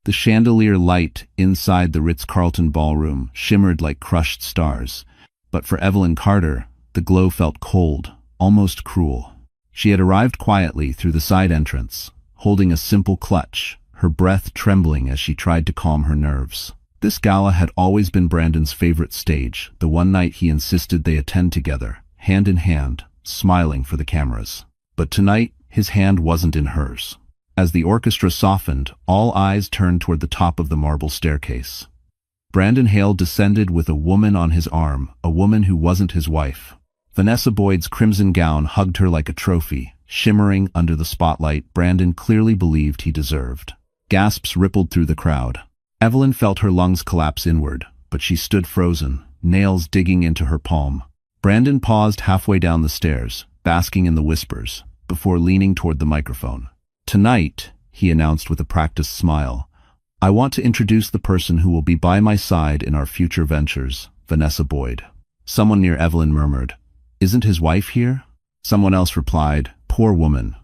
The chandelier light inside the Ritz-Carlton ballroom shimmered like crushed stars, but for Evelyn Carter, the glow felt cold, almost cruel. She had arrived quietly through the side entrance, holding a simple clutch, her breath trembling as she tried to calm her nerves. This gala had always been Brandon's favorite stage, the one night he insisted they attend together, hand in hand, smiling for the cameras. But tonight, his hand wasn't in hers. As the orchestra softened, all eyes turned toward the top of the marble staircase. Brandon Hale descended with a woman on his arm, a woman who wasn't his wife. Vanessa Boyd's crimson gown hugged her like a trophy, shimmering under the spotlight Brandon clearly believed he deserved. Gasps rippled through the crowd. Evelyn felt her lungs collapse inward, but she stood frozen, nails digging into her palm. Brandon paused halfway down the stairs, basking in the whispers, before leaning toward the microphone. "Tonight," he announced with a practiced smile, "I want to introduce the person who will be by my side in our future ventures, Vanessa Boyd." Someone near Evelyn murmured, "Isn't his wife here?" Someone else replied, "Poor woman."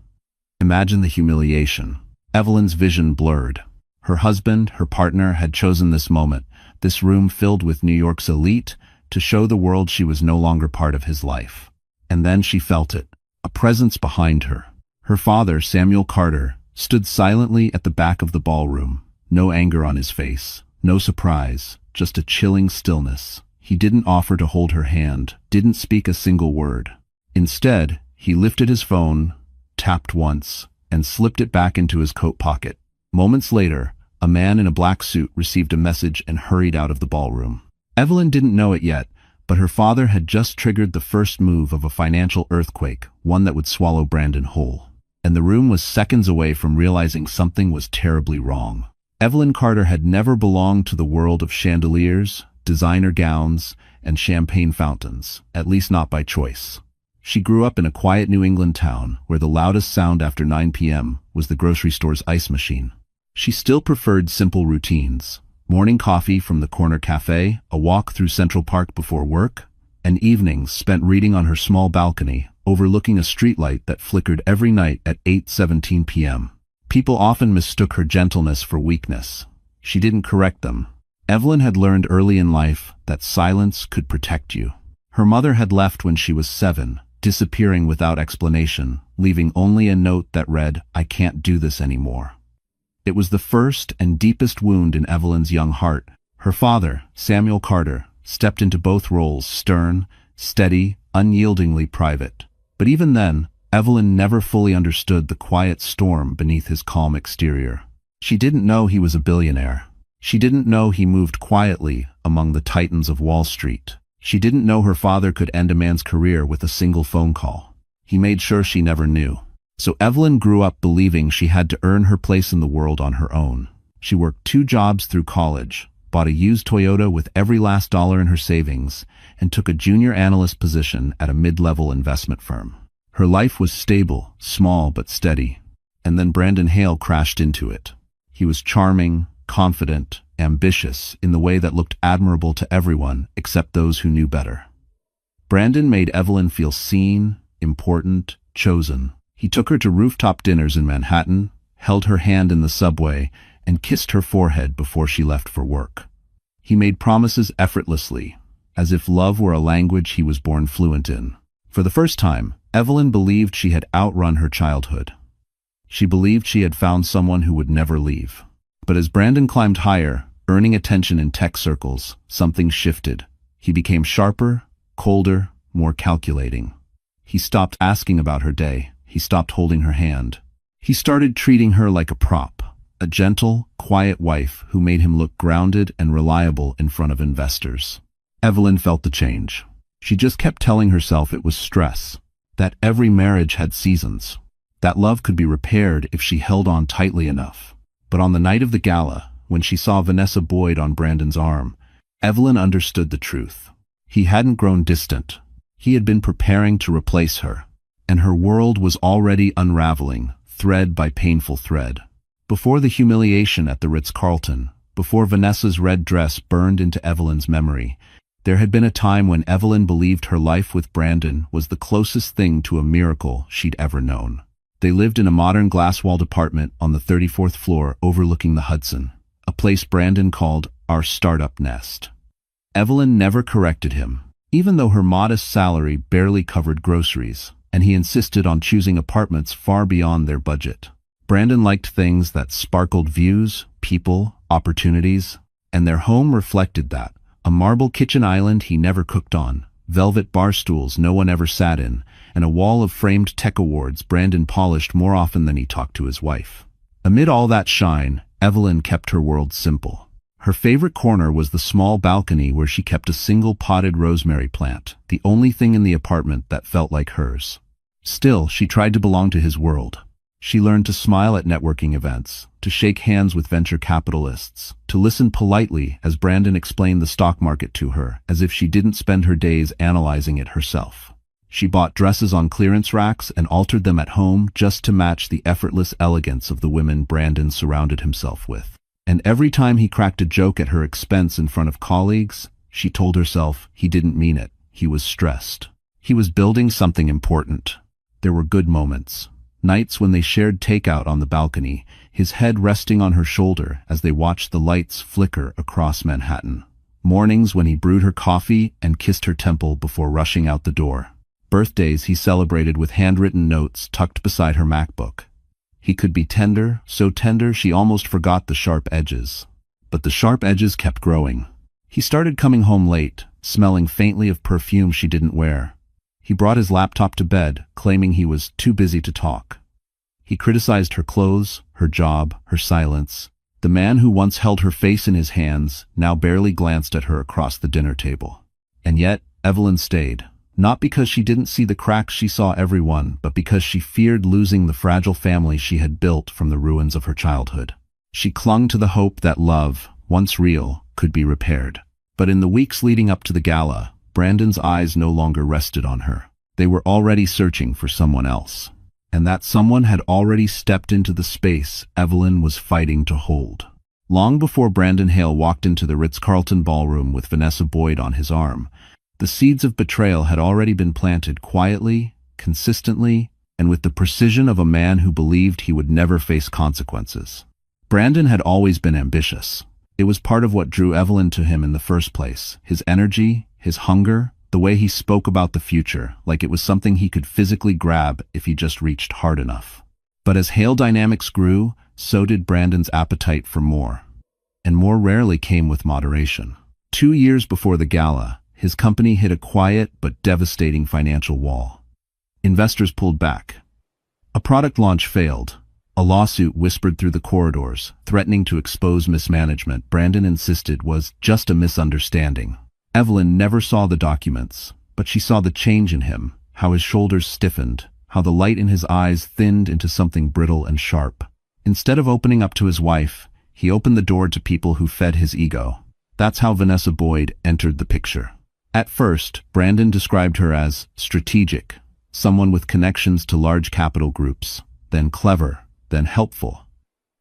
Imagine the humiliation. Evelyn's vision blurred. Her husband, her partner, had chosen this moment, this room filled with New York's elite, to show the world she was no longer part of his life. And then she felt it, a presence behind her. Her father, Samuel Carter, stood silently at the back of the ballroom, no anger on his face, no surprise, just a chilling stillness. He didn't offer to hold her hand, didn't speak a single word. Instead, he lifted his phone, tapped once, and slipped it back into his coat pocket. Moments later, a man in a black suit received a message and hurried out of the ballroom. Evelyn didn't know it yet, but her father had just triggered the first move of a financial earthquake, one that would swallow Brandon whole. And the room was seconds away from realizing something was terribly wrong. Evelyn Carter had never belonged to the world of chandeliers, designer gowns, and champagne fountains, at least not by choice. She grew up in a quiet New England town where the loudest sound after 9 p.m. was the grocery store's ice machine. She still preferred simple routines: morning coffee from the corner cafe, a walk through Central Park before work, and evenings spent reading on her small balcony, overlooking a streetlight that flickered every night at 8:17 p.m. People often mistook her gentleness for weakness. She didn't correct them. Evelyn had learned early in life that silence could protect you. Her mother had left when she was 7, disappearing without explanation, leaving only a note that read, "I can't do this anymore." It was the first and deepest wound in Evelyn's young heart. Her father, Samuel Carter, stepped into both roles, stern, steady, unyieldingly private. But even then, Evelyn never fully understood the quiet storm beneath his calm exterior. She didn't know he was a billionaire. She didn't know he moved quietly among the titans of Wall Street. She didn't know her father could end a man's career with a single phone call. He made sure she never knew. So Evelyn grew up believing she had to earn her place in the world on her own. She worked 2 jobs through college, bought a used Toyota with every last dollar in her savings, and took a junior analyst position at a mid-level investment firm. Her life was stable, small but steady. And then Brandon Hale crashed into it. He was charming, confident, ambitious in the way that looked admirable to everyone except those who knew better. Brandon made Evelyn feel seen, important, chosen. He took her to rooftop dinners in Manhattan, held her hand in the subway, and kissed her forehead before she left for work. He made promises effortlessly, as if love were a language he was born fluent in. For the first time, Evelyn believed she had outrun her childhood. She believed she had found someone who would never leave. But as Brandon climbed higher, earning attention in tech circles, something shifted. He became sharper, colder, more calculating. He stopped asking about her day. He stopped holding her hand. He started treating her like a prop, a gentle, quiet wife who made him look grounded and reliable in front of investors. Evelyn felt the change. She just kept telling herself it was stress, that every marriage had seasons, that love could be repaired if she held on tightly enough. But on the night of the gala, when she saw Vanessa Boyd on Brandon's arm, Evelyn understood the truth. He hadn't grown distant. He had been preparing to replace her, and her world was already unraveling, thread by painful thread. Before the humiliation at the Ritz-Carlton, before Vanessa's red dress burned into Evelyn's memory, there had been a time when Evelyn believed her life with Brandon was the closest thing to a miracle she'd ever known. They lived in a modern glass-walled apartment on the 34th floor overlooking the Hudson. place Brandon called our startup nest. Evelyn never corrected him, even though her modest salary barely covered groceries, and he insisted on choosing apartments far beyond their budget. Brandon liked things that sparkled views, people, opportunities, and their home reflected that. A marble kitchen island he never cooked on, velvet bar stools no one ever sat in, and a wall of framed tech awards Brandon polished more often than he talked to his wife. Amid all that shine, Evelyn kept her world simple. Her favorite corner was the small balcony where she kept a single potted rosemary plant, the only thing in the apartment that felt like hers. Still, she tried to belong to his world. She learned to smile at networking events, to shake hands with venture capitalists, to listen politely as Brandon explained the stock market to her, as if she didn't spend her days analyzing it herself. She bought dresses on clearance racks and altered them at home just to match the effortless elegance of the women Brandon surrounded himself with. And every time he cracked a joke at her expense in front of colleagues, she told herself he didn't mean it, he was stressed. He was building something important. There were good moments. Nights when they shared takeout on the balcony, his head resting on her shoulder as they watched the lights flicker across Manhattan. Mornings when he brewed her coffee and kissed her temple before rushing out the door. Birthdays he celebrated with handwritten notes tucked beside her MacBook. He could be tender, so tender she almost forgot the sharp edges. But the sharp edges kept growing. He started coming home late, smelling faintly of perfume she didn't wear. He brought his laptop to bed, claiming he was too busy to talk. He criticized her clothes, her job, her silence. The man who once held her face in his hands now barely glanced at her across the dinner table. And yet, Evelyn stayed. Not because she didn't see the cracks she saw everyone, but because she feared losing the fragile family she had built from the ruins of her childhood. She clung to the hope that love, once real, could be repaired. But in the weeks leading up to the gala, Brandon's eyes no longer rested on her. They were already searching for someone else. And that someone had already stepped into the space Evelyn was fighting to hold. Long before Brandon Hale walked into the Ritz-Carlton ballroom with Vanessa Boyd on his arm, the seeds of betrayal had already been planted quietly, consistently, and with the precision of a man who believed he would never face consequences. Brandon had always been ambitious. It was part of what drew Evelyn to him in the first place, his energy, his hunger, the way he spoke about the future, like it was something he could physically grab if he just reached hard enough. But as Hale dynamics grew, so did Brandon's appetite for more. And more rarely came with moderation. 2 years before the gala, his company hit a quiet but devastating financial wall. Investors pulled back. A product launch failed. A lawsuit whispered through the corridors, threatening to expose mismanagement Brandon insisted was just a misunderstanding. Evelyn never saw the documents, but she saw the change in him, how his shoulders stiffened, how the light in his eyes thinned into something brittle and sharp. Instead of opening up to his wife, he opened the door to people who fed his ego. That's how Vanessa Boyd entered the picture. At first, Brandon described her as strategic, someone with connections to large capital groups, then clever, then helpful.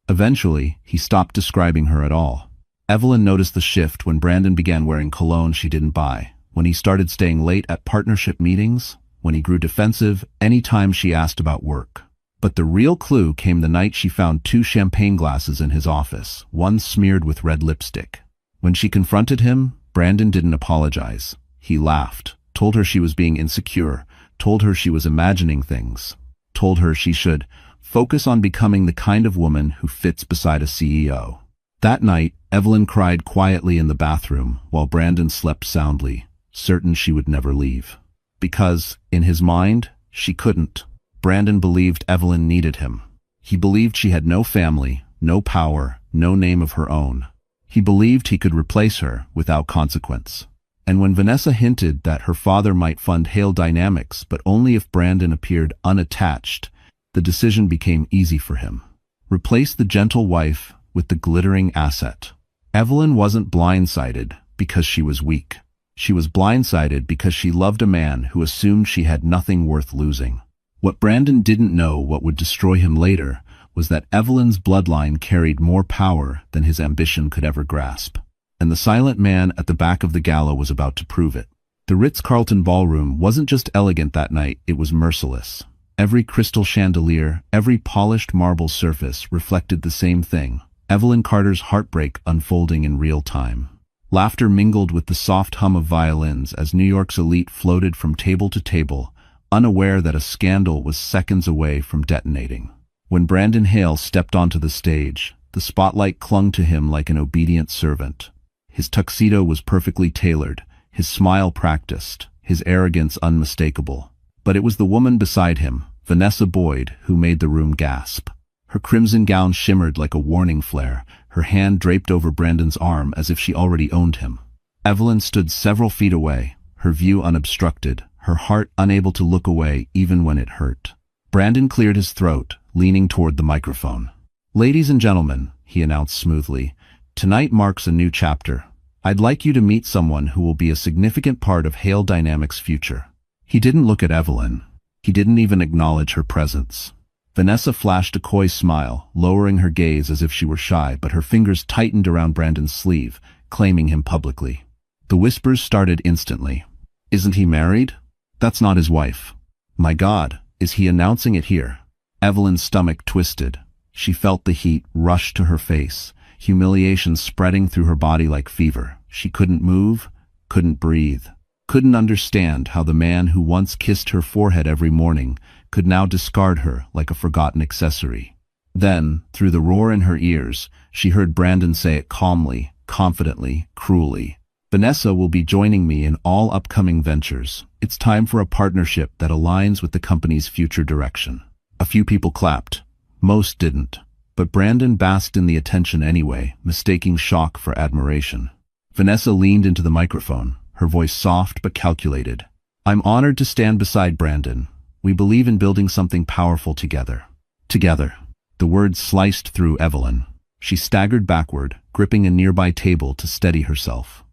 Eventually, he stopped describing her at all. Evelyn noticed the shift when Brandon began wearing cologne she didn't buy, when he started staying late at partnership meetings, when he grew defensive any time she asked about work. But the real clue came the night she found 2 champagne glasses in his office, one smeared with red lipstick. When she confronted him, Brandon didn't apologize. He laughed, told her she was being insecure, told her she was imagining things, told her she should focus on becoming the kind of woman who fits beside a CEO. That night, Evelyn cried quietly in the bathroom while Brandon slept soundly, certain she would never leave. Because, in his mind, she couldn't. Brandon believed Evelyn needed him. He believed she had no family, no power, no name of her own. He believed he could replace her without consequence. And when Vanessa hinted that her father might fund Hale Dynamics, but only if Brandon appeared unattached, the decision became easy for him. Replace the gentle wife with the glittering asset. Evelyn wasn't blindsided because she was weak. She was blindsided because she loved a man who assumed she had nothing worth losing. What Brandon didn't know, what would destroy him later, was that Evelyn's bloodline carried more power than his ambition could ever grasp. And the silent man at the back of the gala was about to prove it. The Ritz-Carlton ballroom wasn't just elegant that night, it was merciless. Every crystal chandelier, every polished marble surface reflected the same thing: Evelyn Carter's heartbreak unfolding in real time. Laughter mingled with the soft hum of violins as New York's elite floated from table to table, unaware that a scandal was seconds away from detonating. When Brandon Hale stepped onto the stage, the spotlight clung to him like an obedient servant. His tuxedo was perfectly tailored, his smile practiced, his arrogance unmistakable. But it was the woman beside him, Vanessa Boyd, who made the room gasp. Her crimson gown shimmered like a warning flare, her hand draped over Brandon's arm as if she already owned him. Evelyn stood several feet away, her view unobstructed, her heart unable to look away even when it hurt. Brandon cleared his throat, leaning toward the microphone. "Ladies and gentlemen," he announced smoothly, "tonight marks a new chapter. I'd like you to meet someone who will be a significant part of Hale Dynamics' future." He didn't look at Evelyn. He didn't even acknowledge her presence. Vanessa flashed a coy smile, lowering her gaze as if she were shy, but her fingers tightened around Brandon's sleeve, claiming him publicly. The whispers started instantly. "Isn't he married? That's not his wife. My God, is he announcing it here?" Evelyn's stomach twisted. She felt the heat rush to her face, humiliation spreading through her body like fever. She couldn't move, couldn't breathe, couldn't understand how the man who once kissed her forehead every morning could now discard her like a forgotten accessory. Then, through the roar in her ears, she heard Brandon say it calmly, confidently, cruelly. "Vanessa will be joining me in all upcoming ventures. It's time for a partnership that aligns with the company's future direction." A few people clapped. Most didn't. But Brandon basked in the attention anyway, mistaking shock for admiration. Vanessa leaned into the microphone, her voice soft but calculated. "I'm honored to stand beside Brandon. We believe in building something powerful together." Together. The words sliced through Evelyn. She staggered backward, gripping a nearby table to steady herself.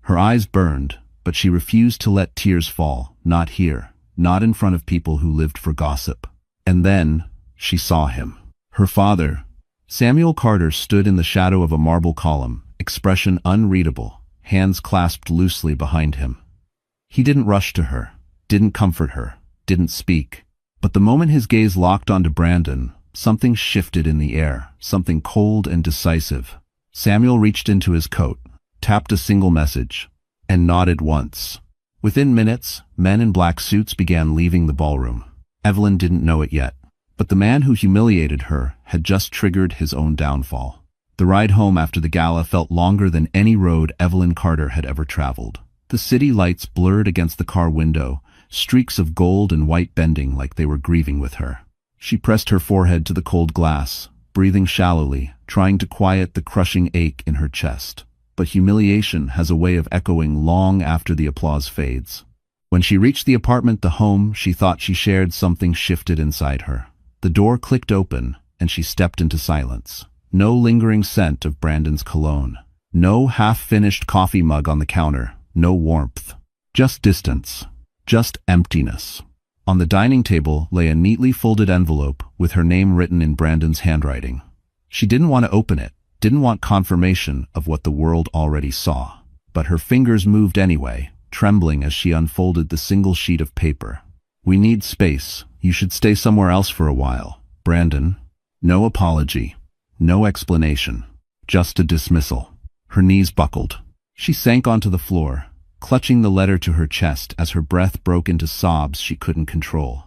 Her eyes burned, but she refused to let tears fall, not here, not in front of people who lived for gossip. And then, she saw him. Her father. Samuel Carter stood in the shadow of a marble column, expression unreadable, hands clasped loosely behind him. He didn't rush to her, didn't comfort her, didn't speak. But the moment his gaze locked onto Brandon, something shifted in the air, something cold and decisive. Samuel reached into his coat, tapped a single message, and nodded once. Within minutes, men in black suits began leaving the ballroom. Evelyn didn't know it yet, but the man who humiliated her had just triggered his own downfall. The ride home after the gala felt longer than any road Evelyn Carter had ever traveled. The city lights blurred against the car window, streaks of gold and white bending like they were grieving with her. She pressed her forehead to the cold glass, breathing shallowly, trying to quiet the crushing ache in her chest. But humiliation has a way of echoing long after the applause fades. When she reached the apartment, the home she thought she shared, something shifted inside her. The door clicked open, and she stepped into silence. No lingering scent of Brandon's cologne. No half-finished coffee mug on the counter. No warmth. Just distance. Just emptiness. On the dining table lay a neatly folded envelope with her name written in Brandon's handwriting. She didn't want to open it, didn't want confirmation of what the world already saw. But her fingers moved anyway, trembling as she unfolded the single sheet of paper. "We need space. You should stay somewhere else for a while, Brandon." No apology. No explanation. Just a dismissal. Her knees buckled. She sank onto the floor, clutching the letter to her chest as her breath broke into sobs she couldn't control.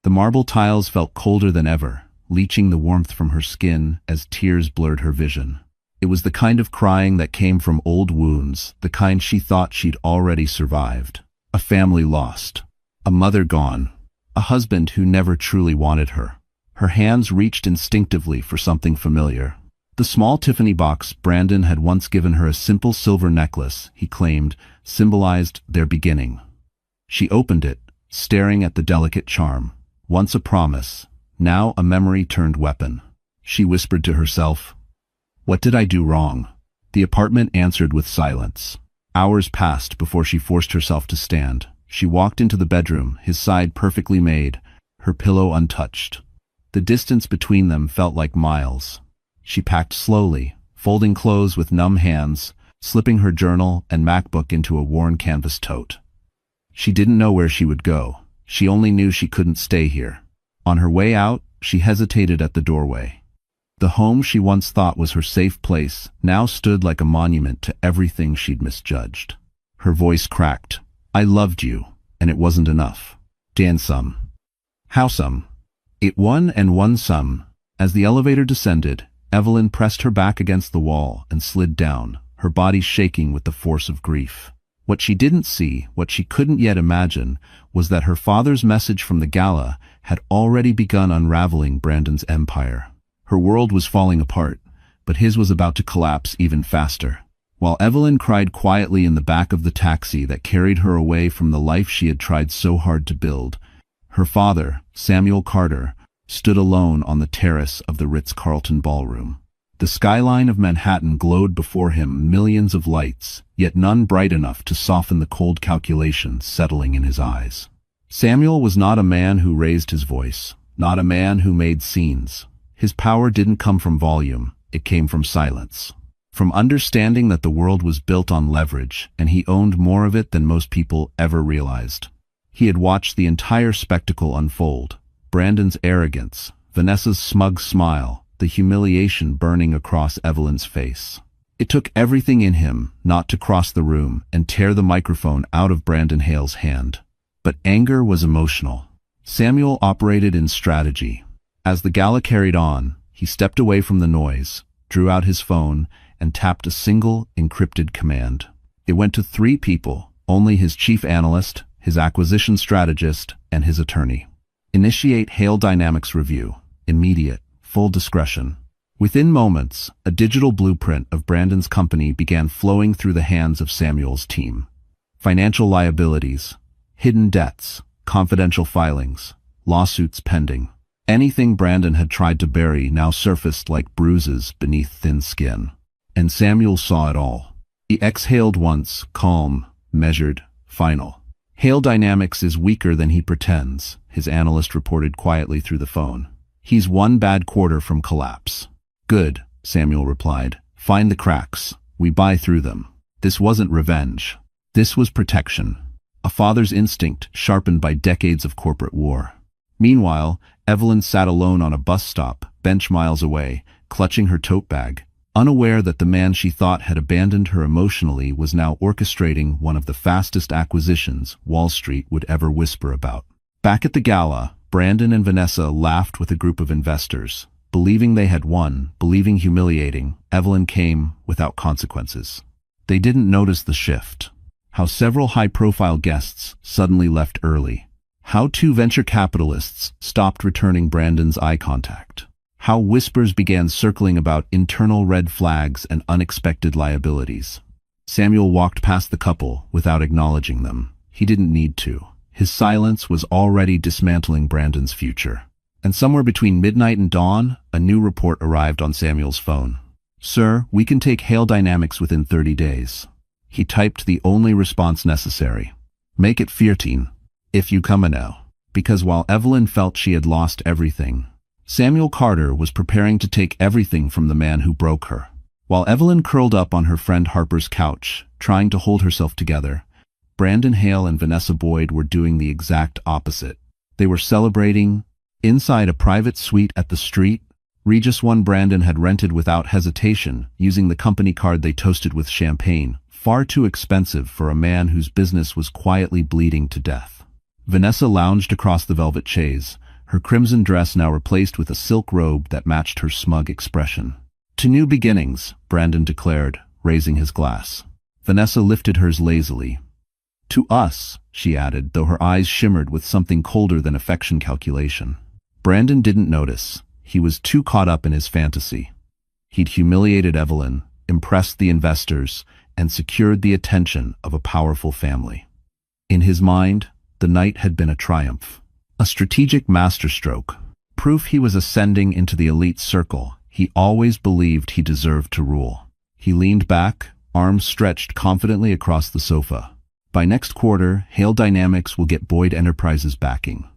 The marble tiles felt colder than ever, leaching the warmth from her skin as tears blurred her vision. It was the kind of crying that came from old wounds, the kind she thought she'd already survived. A family lost. A mother gone. A husband who never truly wanted her. Her hands reached instinctively for something familiar. The small Tiffany box Brandon had once given her, a simple silver necklace, he claimed, symbolized their beginning. She opened it, staring at the delicate charm. Once a promise, now a memory turned weapon. She whispered to herself, "What did I do wrong?" The apartment answered with silence. Hours passed before she forced herself to stand. She walked into the bedroom, his side perfectly made, her pillow untouched. The distance between them felt like miles. She packed slowly, folding clothes with numb hands, slipping her journal and MacBook into a worn canvas tote. She didn't know where she would go. She only knew she couldn't stay here. On her way out, she hesitated at the doorway. The home she once thought was her safe place now stood like a monument to everything she'd misjudged. Her voice cracked. I loved you, and it wasn't enough. Dan some. How some? It won and won some. As the elevator descended, Evelyn pressed her back against the wall and slid down, her body shaking with the force of grief. What she didn't see, what she couldn't yet imagine, was that her father's message from the gala had already begun unraveling Brandon's empire. Her world was falling apart, but his was about to collapse even faster. While Evelyn cried quietly in the back of the taxi that carried her away from the life she had tried so hard to build, her father, Samuel Carter, stood alone on the terrace of the Ritz-Carlton ballroom. The skyline of Manhattan glowed before him, millions of lights, yet none bright enough to soften the cold calculation settling in his eyes. Samuel was not a man who raised his voice, not a man who made scenes. His power didn't come from volume, it came from silence. From understanding that the world was built on leverage, and he owned more of it than most people ever realized. He had watched the entire spectacle unfold. Brandon's arrogance, Vanessa's smug smile, the humiliation burning across Evelyn's face. It took everything in him not to cross the room and tear the microphone out of Brandon Hale's hand. But anger was emotional. Samuel operated in strategy. As the gala carried on, he stepped away from the noise, drew out his phone, and tapped a single, encrypted command. It went to 3 people, only his chief analyst, his acquisition strategist, and his attorney. Initiate Hale Dynamics review. Immediate, full discretion. Within moments, a digital blueprint of Brandon's company began flowing through the hands of Samuel's team. Financial liabilities, hidden debts, confidential filings, lawsuits pending. Anything Brandon had tried to bury now surfaced like bruises beneath thin skin. And Samuel saw it all. He exhaled once, calm, measured, final. Hale Dynamics is weaker than he pretends, his analyst reported quietly through the phone. He's one bad quarter from collapse. Good, Samuel replied. Find the cracks. We buy through them. This wasn't revenge. This was protection. A father's instinct sharpened by decades of corporate war. Meanwhile, Evelyn sat alone on a bus stop, bench miles away, clutching her tote bag, unaware that the man she thought had abandoned her emotionally was now orchestrating one of the fastest acquisitions Wall Street would ever whisper about. Back at the gala, Brandon and Vanessa laughed with a group of investors. Believing they had won, believing humiliating, Evelyn came without consequences. They didn't notice the shift. How several high-profile guests suddenly left early. How 2 venture capitalists stopped returning Brandon's eye contact. How whispers began circling about internal red flags and unexpected liabilities. Samuel walked past the couple without acknowledging them. He didn't need to. His silence was already dismantling Brandon's future. And somewhere between midnight and dawn, a new report arrived on Samuel's phone. Sir, we can take Hale Dynamics within 30 days. He typed the only response necessary. Make it 14. If you come now. Because while Evelyn felt she had lost everything, Samuel Carter was preparing to take everything from the man who broke her. While Evelyn curled up on her friend Harper's couch, trying to hold herself together, Brandon Hale and Vanessa Boyd were doing the exact opposite. They were celebrating inside a private suite at the street. Regis one Brandon had rented without hesitation, using the company card they toasted with champagne, far too expensive for a man whose business was quietly bleeding to death. Vanessa lounged across the velvet chaise, her crimson dress now replaced with a silk robe that matched her smug expression. To new beginnings, Brandon declared, raising his glass. Vanessa lifted hers lazily. To us, she added, though her eyes shimmered with something colder than affection calculation. Brandon didn't notice. He was too caught up in his fantasy. He'd humiliated Evelyn, impressed the investors, and secured the attention of a powerful family. In his mind, the night had been a triumph. A strategic masterstroke. Proof he was ascending into the elite circle. He always believed he deserved to rule. He leaned back, arms stretched confidently across the sofa. By next quarter, Hale Dynamics will get Boyd Enterprises backing.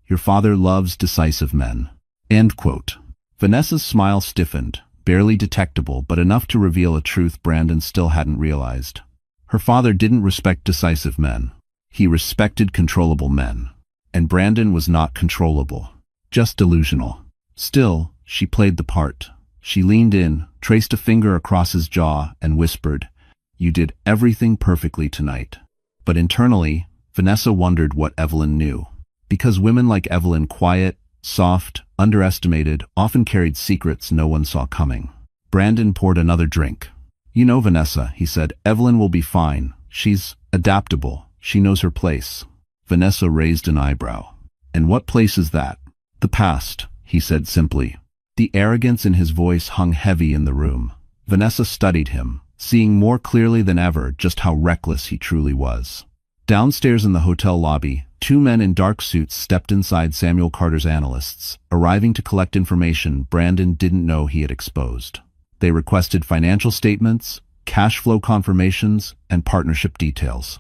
Your father loves decisive men. End quote. Vanessa's smile stiffened, barely detectable but enough to reveal a truth Brandon still hadn't realized. Her father didn't respect decisive men. He respected controllable men. And Brandon was not controllable, just delusional. Still, She played the part. She leaned in, traced a finger across his jaw, and whispered, "You did everything perfectly tonight." But internally, Vanessa wondered what Evelyn knew. Because women like Evelyn, quiet, soft, underestimated, often carried secrets no one saw coming. Brandon poured another drink. "You know, Vanessa," he said, "Evelyn will be fine. She's adaptable. She knows her place." Vanessa raised an eyebrow. "And what place is that?" "The past," he said simply. The arrogance in his voice hung heavy in the room. Vanessa studied him, seeing more clearly than ever just how reckless he truly was. Downstairs in the hotel lobby, two men in dark suits stepped inside Samuel Carter's analysts, arriving to collect information Brandon didn't know he had exposed. They requested financial statements, cash flow confirmations, and partnership details.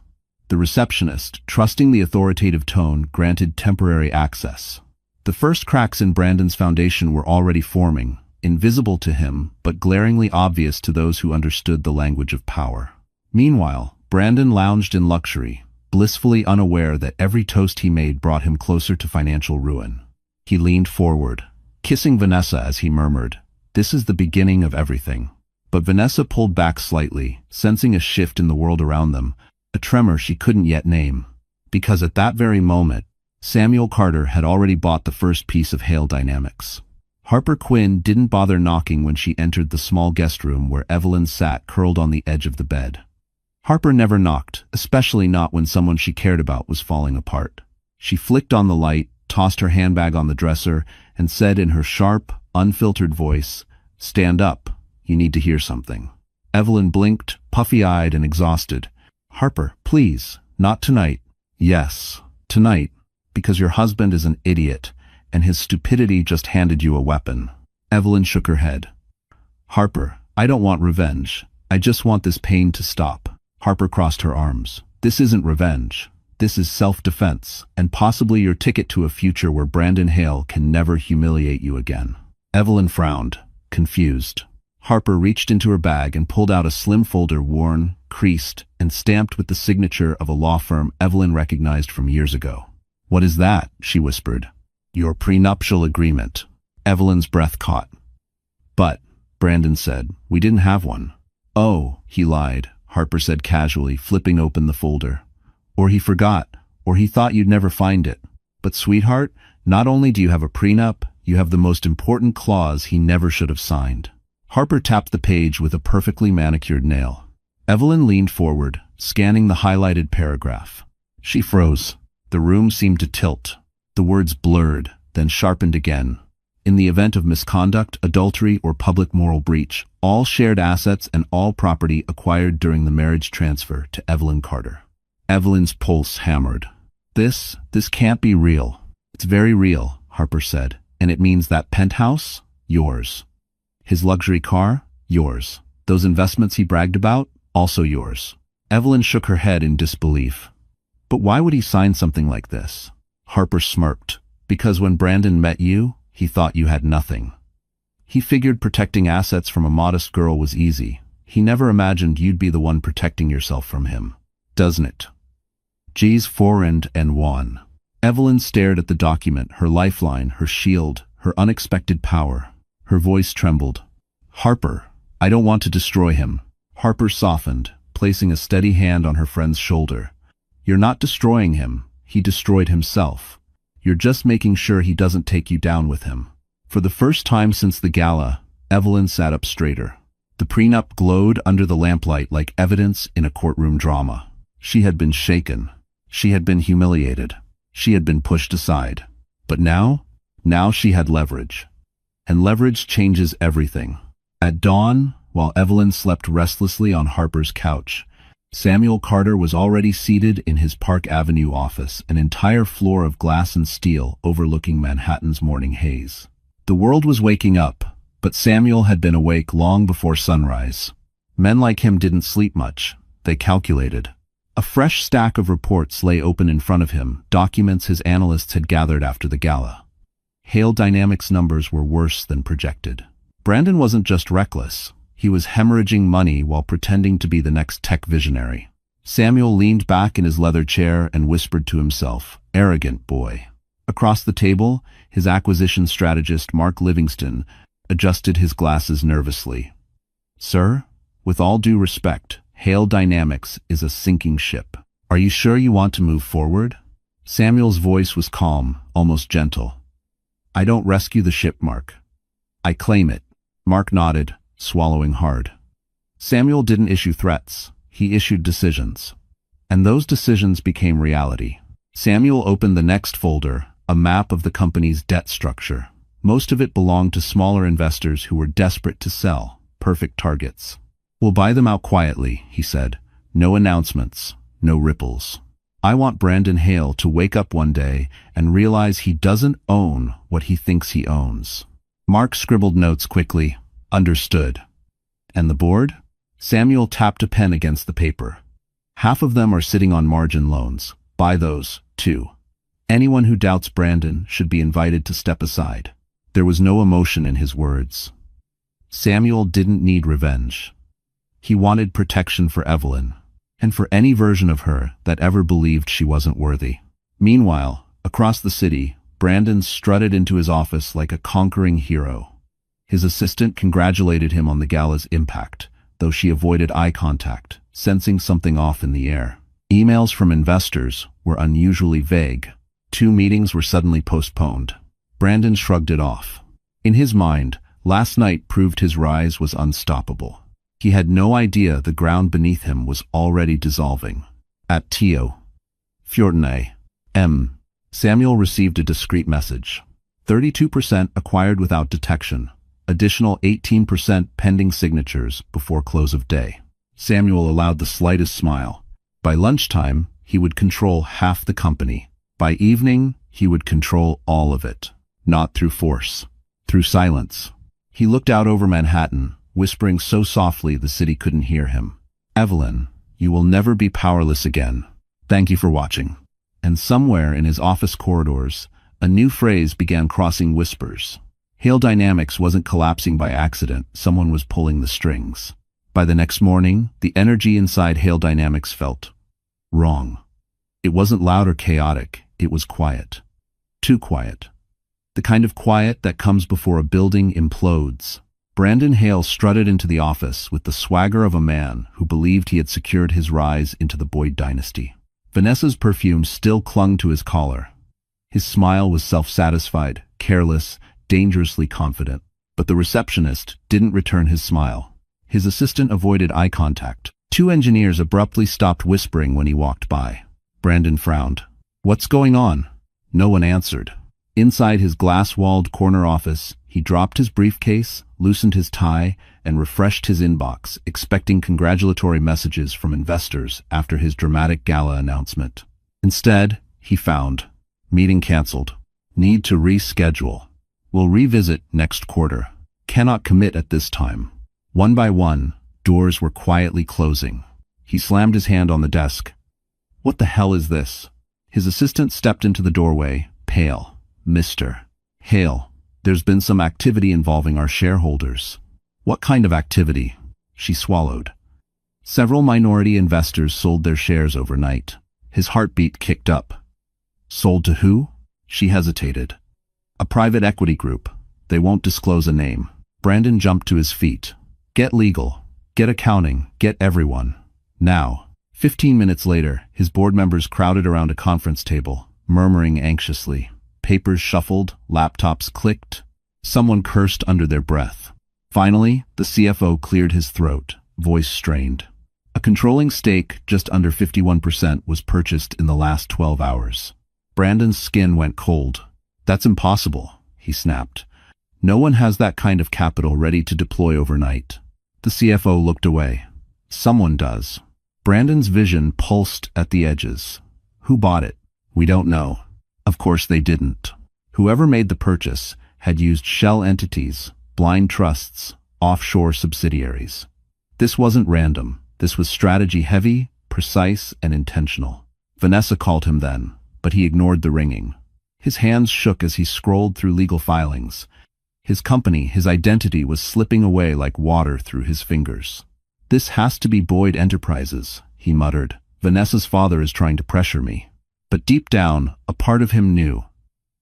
The receptionist, trusting the authoritative tone, granted temporary access. The first cracks in Brandon's foundation were already forming, invisible to him, but glaringly obvious to those who understood the language of power. Meanwhile, Brandon lounged in luxury, blissfully unaware that every toast he made brought him closer to financial ruin. He leaned forward, kissing Vanessa as he murmured, "This is the beginning of everything." But Vanessa pulled back slightly, sensing a shift in the world around them, a tremor she couldn't yet name. Because at that very moment, Samuel Carter had already bought the first piece of Hale Dynamics. Harper Quinn didn't bother knocking when she entered the small guest room where Evelyn sat curled on the edge of the bed. Harper never knocked, especially not when someone she cared about was falling apart. She flicked on the light, tossed her handbag on the dresser, and said in her sharp, unfiltered voice, "Stand up. You need to hear something." Evelyn blinked, puffy-eyed and exhausted. "Harper, please, not tonight." "Yes, tonight. Because your husband is an idiot, and his stupidity just handed you a weapon." Evelyn shook her head. "Harper, I don't want revenge. I just want this pain to stop." Harper crossed her arms. "This isn't revenge. This is self-defense, and possibly your ticket to a future where Brandon Hale can never humiliate you again." Evelyn frowned, confused. Harper reached into her bag and pulled out a slim folder worn, creased, and stamped with the signature of a law firm Evelyn recognized from years ago. "What is that?" she whispered. "Your prenuptial agreement." Evelyn's breath caught. "But," Brandon said, "we didn't have one." "Oh," he lied, Harper said casually, flipping open the folder. "Or he forgot, or he thought you'd never find it. But sweetheart, not only do you have a prenup, you have the most important clause he never should have signed." Harper tapped the page with a perfectly manicured nail. Evelyn leaned forward, scanning the highlighted paragraph. She froze. The room seemed to tilt. The words blurred, then sharpened again. In the event of misconduct, adultery, or public moral breach, all shared assets and all property acquired during the marriage transfer to Evelyn Carter. Evelyn's pulse hammered. This can't be real." "It's very real," Harper said. "And it means that penthouse? Yours. His luxury car? Yours. Those investments he bragged about? Also yours." Evelyn shook her head in disbelief. "But why would he sign something like this?" Harper smirked. "Because when Brandon met you, he thought you had nothing. He figured protecting assets from a modest girl was easy. He never imagined you'd be the one protecting yourself from him. Doesn't it?" G's forend and one. Evelyn stared at the document, her lifeline, her shield, her unexpected power. Her voice trembled. "Harper, I don't want to destroy him." Harper softened, placing a steady hand on her friend's shoulder. "You're not destroying him. He destroyed himself. You're just making sure he doesn't take you down with him." For the first time since the gala, Evelyn sat up straighter. The prenup glowed under the lamplight like evidence in a courtroom drama. She had been shaken. She had been humiliated. She had been pushed aside. But now she had leverage. And leverage changes everything. At dawn, while Evelyn slept restlessly on Harper's couch, Samuel Carter was already seated in his Park Avenue office, an entire floor of glass and steel overlooking Manhattan's morning haze. The world was waking up, but Samuel had been awake long before sunrise. Men like him didn't sleep much. They calculated. A fresh stack of reports lay open in front of him, documents his analysts had gathered after the gala. Hale Dynamics numbers were worse than projected. Brandon wasn't just reckless. He was hemorrhaging money while pretending to be the next tech visionary. Samuel leaned back in his leather chair and whispered to himself, "Arrogant boy." Across the table, his acquisition strategist Mark Livingston adjusted his glasses nervously. "Sir, with all due respect, Hale Dynamics is a sinking ship. Are you sure you want to move forward?" Samuel's voice was calm, almost gentle. "I don't rescue the ship, Mark. I claim it." Mark nodded, swallowing hard. Samuel didn't issue threats. He issued decisions. And those decisions became reality. Samuel opened the next folder, a map of the company's debt structure. Most of it belonged to smaller investors who were desperate to sell, perfect targets. "We'll buy them out quietly," he said. "No announcements, no ripples. I want Brandon Hale to wake up one day and realize he doesn't own what he thinks he owns." Mark scribbled notes quickly. "Understood." "And the board?" Samuel tapped a pen against the paper. "Half of them are sitting on margin loans. Buy those, too. Anyone who doubts Brandon should be invited to step aside." There was no emotion in his words. Samuel didn't need revenge. He wanted protection for Evelyn, and for any version of her that ever believed she wasn't worthy. Meanwhile, across the city, Brandon strutted into his office like a conquering hero. His assistant congratulated him on the gala's impact, though she avoided eye contact, sensing something off in the air. Emails from investors were unusually vague. 2 meetings were suddenly postponed. Brandon shrugged it off. In his mind, last night proved his rise was unstoppable. He had no idea the ground beneath him was already dissolving. At Tio. Fjortenay. M. Samuel received a discreet message. 32% acquired without detection. Additional 18% pending signatures before close of day. Samuel allowed the slightest smile. By lunchtime, he would control half the company. By evening, he would control all of it. Not through force. Through silence. He looked out over Manhattan, whispering so softly the city couldn't hear him. "Evelyn, you will never be powerless again. Thank you for watching." And somewhere in his office corridors, a new phrase began crossing whispers. Hale Dynamics wasn't collapsing by accident, someone was pulling the strings. By the next morning, the energy inside Hale Dynamics felt wrong. It wasn't loud or chaotic, it was quiet. Too quiet. The kind of quiet that comes before a building implodes. Brandon Hale strutted into the office with the swagger of a man who believed he had secured his rise into the Boyd dynasty. Vanessa's perfume still clung to his collar. His smile was self-satisfied, careless, dangerously confident. But the receptionist didn't return his smile. His assistant avoided eye contact. 2 engineers abruptly stopped whispering when he walked by. Brandon frowned. "What's going on?" No one answered. Inside his glass-walled corner office, he dropped his briefcase, loosened his tie, and refreshed his inbox, expecting congratulatory messages from investors after his dramatic gala announcement. Instead, he found, "Meeting canceled. Need to reschedule. We'll revisit next quarter. Cannot commit at this time." One by one, doors were quietly closing. He slammed his hand on the desk. "What the hell is this?" His assistant stepped into the doorway, pale. "Mr. Hale, there's been some activity involving our shareholders." "What kind of activity?" She swallowed. "Several minority investors sold their shares overnight." His heartbeat kicked up. "Sold to who?" She hesitated. "A private equity group. They won't disclose a name." Brandon jumped to his feet. "Get legal. Get accounting. Get everyone. Now." 15 minutes later, his board members crowded around a conference table, murmuring anxiously. Papers shuffled, laptops clicked. Someone cursed under their breath. Finally, the CFO cleared his throat, voice strained. A controlling stake, just under 51%, was purchased in the last 12 hours. Brandon's skin went cold. "That's impossible," he snapped. "No one has that kind of capital ready to deploy overnight." The CFO looked away. "Someone does." Brandon's vision pulsed at the edges. "Who bought it?" "We don't know." Of course they didn't. Whoever made the purchase had used shell entities, blind trusts, offshore subsidiaries. This wasn't random. This was strategy-heavy, precise, and intentional. Vanessa called him then, but he ignored the ringing. His hands shook as he scrolled through legal filings. His company, his identity was slipping away like water through his fingers. "This has to be Boyd Enterprises," he muttered. "Vanessa's father is trying to pressure me." But deep down, a part of him knew.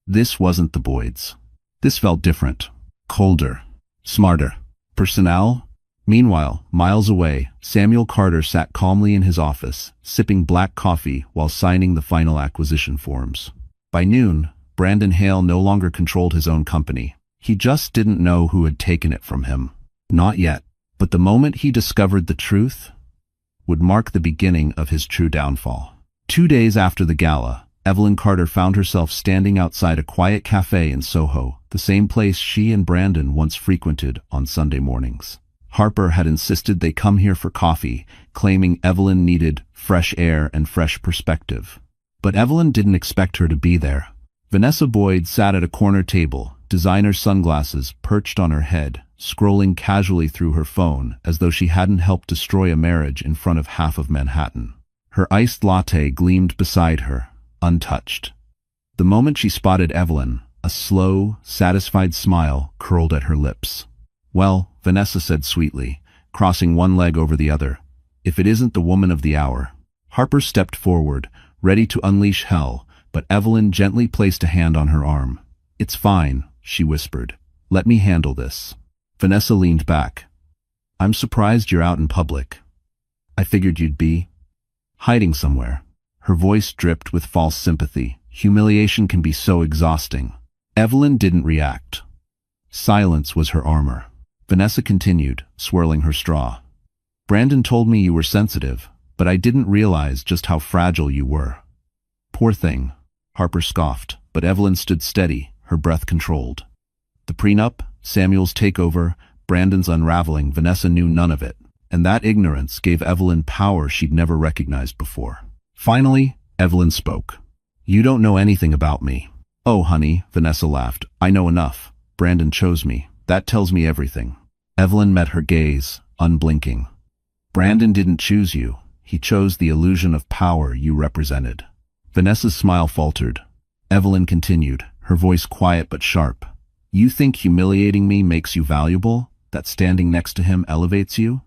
This wasn't the Boyds. This felt different. Colder. Smarter. Personnel? Meanwhile, miles away, Samuel Carter sat calmly in his office, sipping black coffee while signing the final acquisition forms. By noon, Brandon Hale no longer controlled his own company. He just didn't know who had taken it from him. Not yet. But the moment he discovered the truth would mark the beginning of his true downfall. 2 days after the gala, Evelyn Carter found herself standing outside a quiet cafe in Soho, the same place she and Brandon once frequented on Sunday mornings. Harper had insisted they come here for coffee, claiming Evelyn needed fresh air and fresh perspective. But Evelyn didn't expect her to be there. Vanessa Boyd sat at a corner table, designer sunglasses perched on her head, scrolling casually through her phone as though she hadn't helped destroy a marriage in front of half of Manhattan. Her iced latte gleamed beside her, untouched. The moment she spotted Evelyn, a slow, satisfied smile curled at her lips. "Well," Vanessa said sweetly, crossing one leg over the other, "if it isn't the woman of the hour." Harper stepped forward, ready to unleash hell, but Evelyn gently placed a hand on her arm. "It's fine," she whispered. "Let me handle this." Vanessa leaned back. "I'm surprised you're out in public. I figured you'd be hiding somewhere." Her voice dripped with false sympathy. Humiliation can be so exhausting. Evelyn didn't react. Silence was her armor. Vanessa continued, swirling her straw. "Brandon told me you were sensitive, but I didn't realize just how fragile you were." "Poor thing," Harper scoffed, but Evelyn stood steady, her breath controlled. The prenup, Samuel's takeover, Brandon's unraveling, Vanessa knew none of it, and that ignorance gave Evelyn power she'd never recognized before. Finally, Evelyn spoke. "You don't know anything about me." "Oh, honey," Vanessa laughed. "I know enough. Brandon chose me. That tells me everything." Evelyn met her gaze, unblinking. "Brandon didn't choose you. He chose the illusion of power you represented." Vanessa's smile faltered. Evelyn continued, her voice quiet but sharp. "You think humiliating me makes you valuable? That standing next to him elevates you?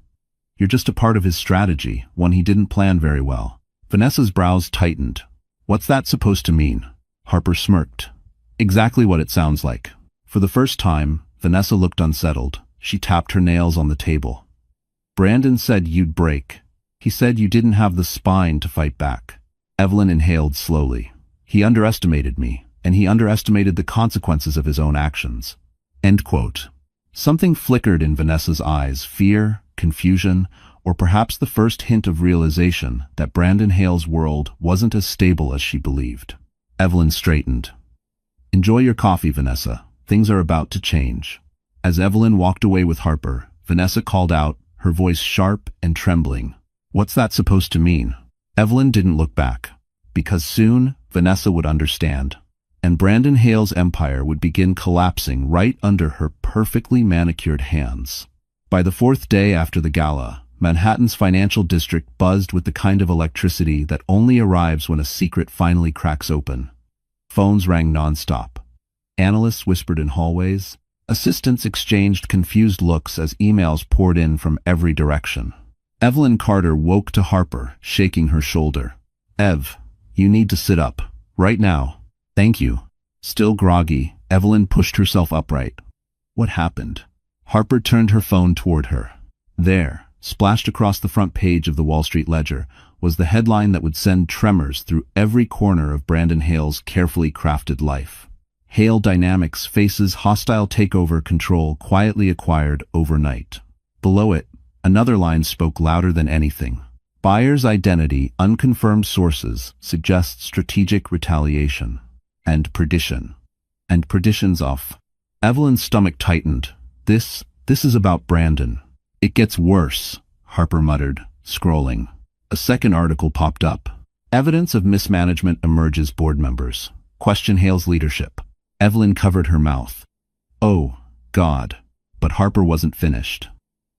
You're just a part of his strategy, one he didn't plan very well." Vanessa's brows tightened. "What's that supposed to mean?" Harper smirked. "Exactly what it sounds like." For the first time, Vanessa looked unsettled. She tapped her nails on the table. "Brandon said you'd break. He said you didn't have the spine to fight back." Evelyn inhaled slowly. "He underestimated me, and he underestimated the consequences of his own actions." End quote. Something flickered in Vanessa's eyes, fear, confusion, or perhaps the first hint of realization that Brandon Hale's world wasn't as stable as she believed. Evelyn straightened. "Enjoy your coffee, Vanessa. Things are about to change." As Evelyn walked away with Harper, Vanessa called out, her voice sharp and trembling. "What's that supposed to mean?" Evelyn didn't look back, because soon Vanessa would understand, and Brandon Hale's empire would begin collapsing right under her perfectly manicured hands. By the 4th day after the gala, Manhattan's financial district buzzed with the kind of electricity that only arrives when a secret finally cracks open. Phones rang nonstop. Analysts whispered in hallways. Assistants exchanged confused looks as emails poured in from every direction. Evelyn Carter woke to Harper, shaking her shoulder. "Ev, you need to sit up. Right now." "Thank you." Still groggy, Evelyn pushed herself upright. "What happened?" Harper turned her phone toward her. There, splashed across the front page of the Wall Street Ledger, was the headline that would send tremors through every corner of Brandon Hale's carefully crafted life. Hale Dynamics faces hostile takeover control quietly acquired overnight. Below it, another line spoke louder than anything. Buyer's identity, unconfirmed sources, suggest strategic retaliation. And perdition. And perdition's off. Evelyn's stomach tightened. This is about Brandon. "It gets worse," Harper muttered, scrolling. A second article popped up. "Evidence of mismanagement emerges board members. Question Hale's leadership." Evelyn covered her mouth. "Oh, God." But Harper wasn't finished.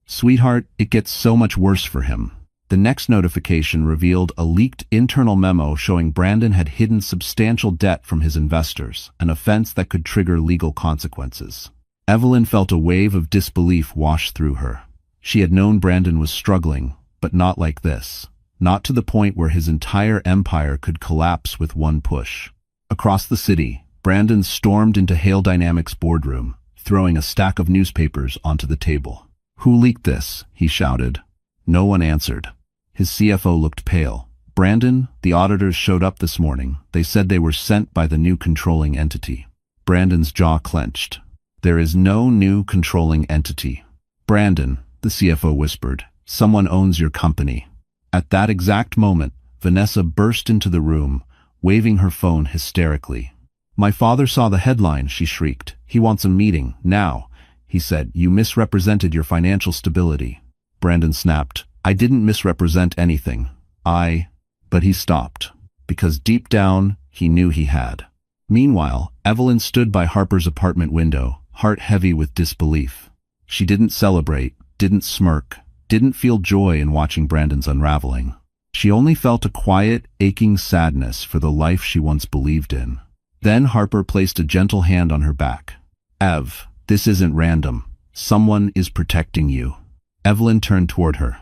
"Sweetheart, it gets so much worse for him." The next notification revealed a leaked internal memo showing Brandon had hidden substantial debt from his investors, an offense that could trigger legal consequences. Evelyn felt a wave of disbelief wash through her. She had known Brandon was struggling, but not like this. Not to the point where his entire empire could collapse with one push. Across the city, Brandon stormed into Hale Dynamics' boardroom, throwing a stack of newspapers onto the table. "Who leaked this?" he shouted. No one answered. His CFO looked pale. "Brandon, the auditors showed up this morning. They said they were sent by the new controlling entity." Brandon's jaw clenched. "There is no new controlling entity." "Brandon," the CFO whispered, "someone owns your company." At that exact moment, Vanessa burst into the room, waving her phone hysterically. "My father saw the headline," she shrieked. "He wants a meeting, now." He said, "You misrepresented your financial stability." Brandon snapped, "I didn't misrepresent anything. But he stopped, because deep down, he knew he had. Meanwhile, Evelyn stood by Harper's apartment window, heart heavy with disbelief. She didn't celebrate, didn't smirk, didn't feel joy in watching Brandon's unraveling. She only felt a quiet, aching sadness for the life she once believed in. Then Harper placed a gentle hand on her back. "Ev, this isn't random. Someone is protecting you." Evelyn turned toward her.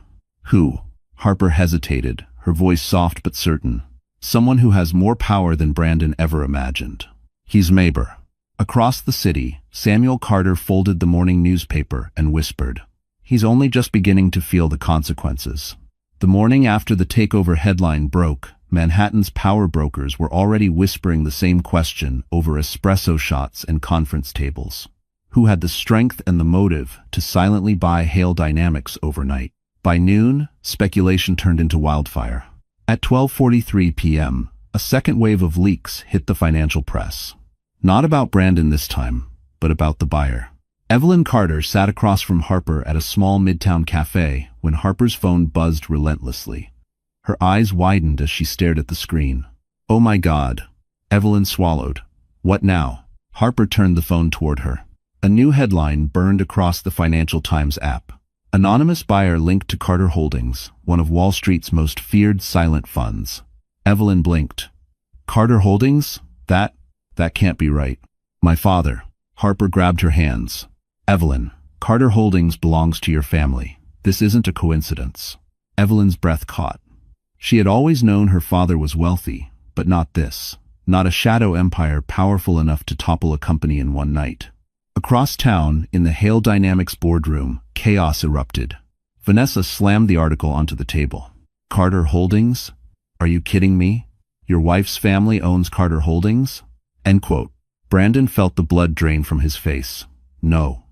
"Who?" Harper hesitated, her voice soft but certain. "Someone who has more power than Brandon ever imagined. He's Maber." Across the city, Samuel Carter folded the morning newspaper and whispered, "He's only just beginning to feel the consequences." The morning after the takeover headline broke, Manhattan's power brokers were already whispering the same question over espresso shots and conference tables. Who had the strength and the motive to silently buy Hale Dynamics overnight? By noon, speculation turned into wildfire. At 12:43 p.m., a second wave of leaks hit the financial press. Not about Brandon this time, but about the buyer. Evelyn Carter sat across from Harper at a small midtown cafe when Harper's phone buzzed relentlessly. Her eyes widened as she stared at the screen. "Oh my God." Evelyn swallowed. "What now?" Harper turned the phone toward her. A new headline burned across the Financial Times app. Anonymous buyer linked to Carter Holdings, one of Wall Street's most feared silent funds. Evelyn blinked. "Carter Holdings? That can't be right." "My father." Harper grabbed her hands. "Evelyn, Carter Holdings belongs to your family. This isn't a coincidence." Evelyn's breath caught. She had always known her father was wealthy, but not this. Not a shadow empire powerful enough to topple a company in one night. Across town, in the Hale Dynamics boardroom, chaos erupted. Vanessa slammed the article onto the table. "Carter Holdings? Are you kidding me? Your wife's family owns Carter Holdings?" End quote. Brandon felt the blood drain from his face. No,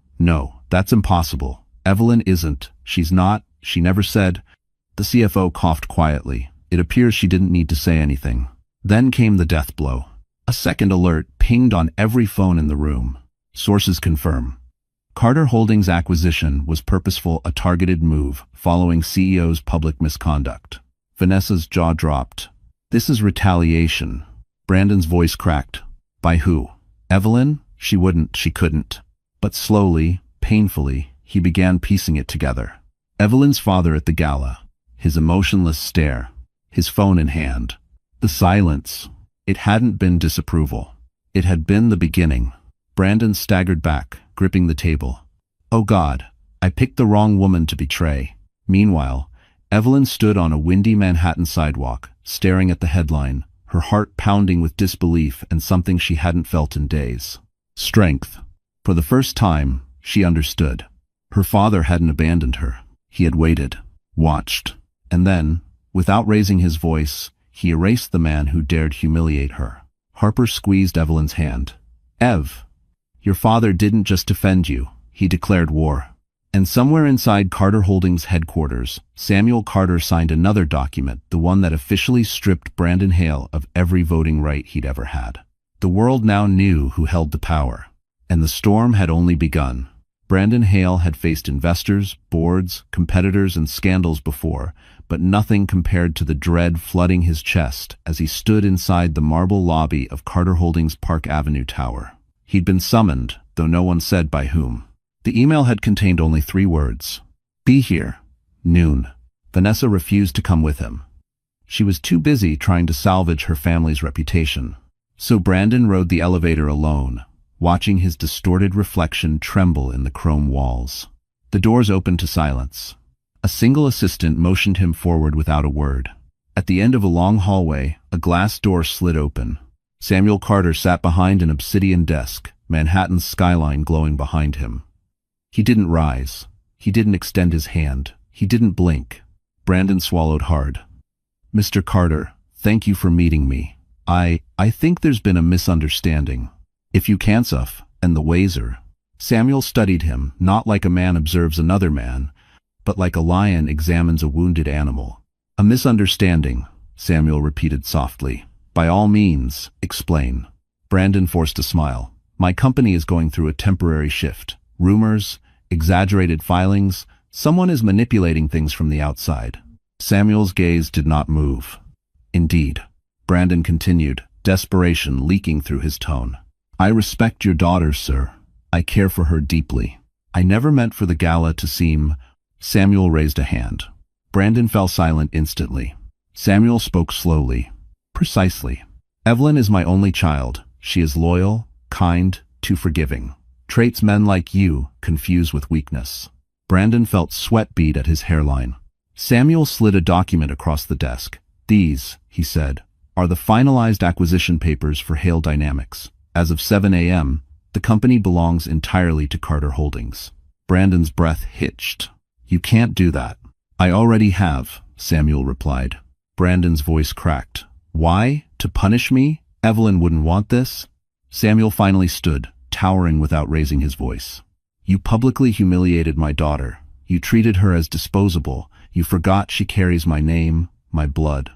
that's impossible. Evelyn isn't. She's not. She never said." The CFO coughed quietly. It appears she didn't need to say anything. Then came the death blow. A second alert pinged on every phone in the room. Sources confirm. Carter Holdings' acquisition was purposeful, a targeted move following CEO's public misconduct. Vanessa's jaw dropped. "This is retaliation." Brandon's voice cracked. "By who?" Evelyn? She couldn't. But slowly, painfully, he began piecing it together. Evelyn's father at the gala, his emotionless stare, his phone in hand. The silence. It hadn't been disapproval. It had been the beginning. Brandon staggered back, gripping the table. "Oh God, I picked the wrong woman to betray." Meanwhile, Evelyn stood on a windy Manhattan sidewalk, staring at the headline, her heart pounding with disbelief and something she hadn't felt in days. Strength. For the first time, she understood. Her father hadn't abandoned her. He had waited, watched, and then, without raising his voice, he erased the man who dared humiliate her. Harper squeezed Evelyn's hand. "Ev, your father didn't just defend you, he declared war." And somewhere inside Carter Holdings headquarters, Samuel Carter signed another document, the one that officially stripped Brandon Hale of every voting right he'd ever had. The world now knew who held the power, and the storm had only begun. Brandon Hale had faced investors, boards, competitors, and scandals before, but nothing compared to the dread flooding his chest as he stood inside the marble lobby of Carter Holdings' Park Avenue tower. He'd been summoned, though no one said by whom. The email had contained only 3 words. "Be here. Noon." Vanessa refused to come with him. She was too busy trying to salvage her family's reputation. So Brandon rode the elevator alone, watching his distorted reflection tremble in the chrome walls. The doors opened to silence. A single assistant motioned him forward without a word. At the end of a long hallway, a glass door slid open. Samuel Carter sat behind an obsidian desk, Manhattan's skyline glowing behind him. He didn't rise. He didn't extend his hand. He didn't blink. Brandon swallowed hard. "Mr. Carter, thank you for meeting me. I think there's been a misunderstanding. If you can't and the Wazer." Samuel studied him, not like a man observes another man, but like a lion examines a wounded animal. "A misunderstanding," Samuel repeated softly. "By all means, explain." Brandon forced a smile. "My company is going through a temporary shift. Rumors, exaggerated filings, someone is manipulating things from the outside." Samuel's gaze did not move. "Indeed," Brandon continued, desperation leaking through his tone. "I respect your daughter, sir. I care for her deeply. I never meant for the gala to seem—" Samuel raised a hand. Brandon fell silent instantly. Samuel spoke slowly. "Precisely. Evelyn is my only child. She is loyal, kind, too forgiving. Traits men like you confuse with weakness." Brandon felt sweat bead at his hairline. Samuel slid a document across the desk. "These," he said, "are the finalized acquisition papers for Hale Dynamics. As of 7 a.m., the company belongs entirely to Carter Holdings." Brandon's breath hitched. "You can't do that." "I already have," Samuel replied. Brandon's voice cracked. "Why? To punish me? Evelyn wouldn't want this." Samuel finally stood, towering without raising his voice. "You publicly humiliated my daughter. You treated her as disposable. You forgot she carries my name, my blood."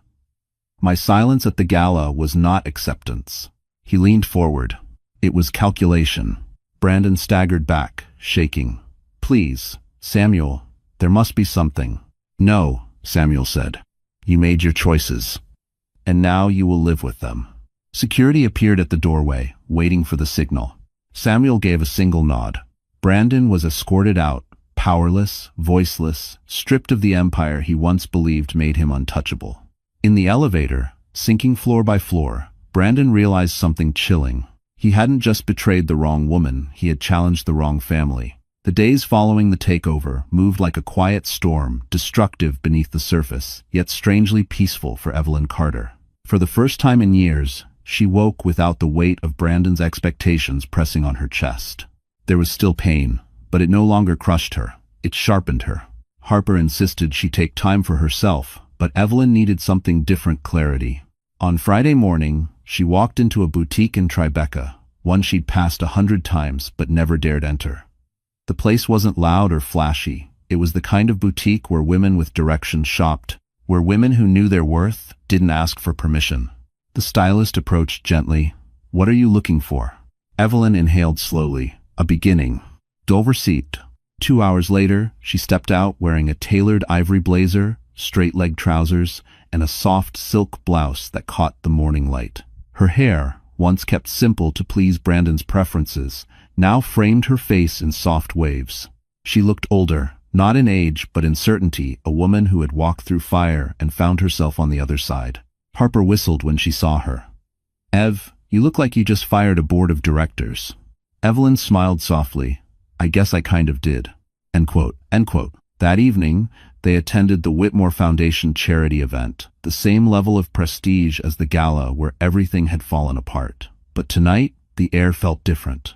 My silence at the gala was not acceptance. He leaned forward. It was calculation. Brandon staggered back, shaking. "Please, Samuel, there must be something." "No," Samuel said. "You made your choices. And now you will live with them." Security appeared at the doorway, waiting for the signal. Samuel gave a single nod. Brandon was escorted out, powerless, voiceless, stripped of the empire he once believed made him untouchable. In the elevator, sinking floor by floor, Brandon realized something chilling. He hadn't just betrayed the wrong woman, he had challenged the wrong family. The days following the takeover moved like a quiet storm, destructive beneath the surface, yet strangely peaceful for Evelyn Carter. For the first time in years, she woke without the weight of Brandon's expectations pressing on her chest. There was still pain, but it no longer crushed her. It sharpened her. Harper insisted she take time for herself, but Evelyn needed something different: clarity. On Friday morning, she walked into a boutique in Tribeca, one she'd passed 100 times but never dared enter. The place wasn't loud or flashy. It was the kind of boutique where women with direction shopped, where women who knew their worth didn't ask for permission. The stylist approached gently. "What are you looking for?" Evelyn inhaled slowly. "A beginning." Dover seat. 2 hours later, she stepped out wearing a tailored ivory blazer, straight-leg trousers, and a soft silk blouse that caught the morning light. Her hair, once kept simple to please Brandon's preferences, now framed her face in soft waves. She looked older, not in age but in certainty, a woman who had walked through fire and found herself on the other side. Harper whistled when she saw her. "Ev, you look like you just fired a board of directors." Evelyn smiled softly. "I guess I kind of did." End quote. End quote. That evening, they attended the Whitmore Foundation charity event, the same level of prestige as the gala where everything had fallen apart. But tonight, the air felt different.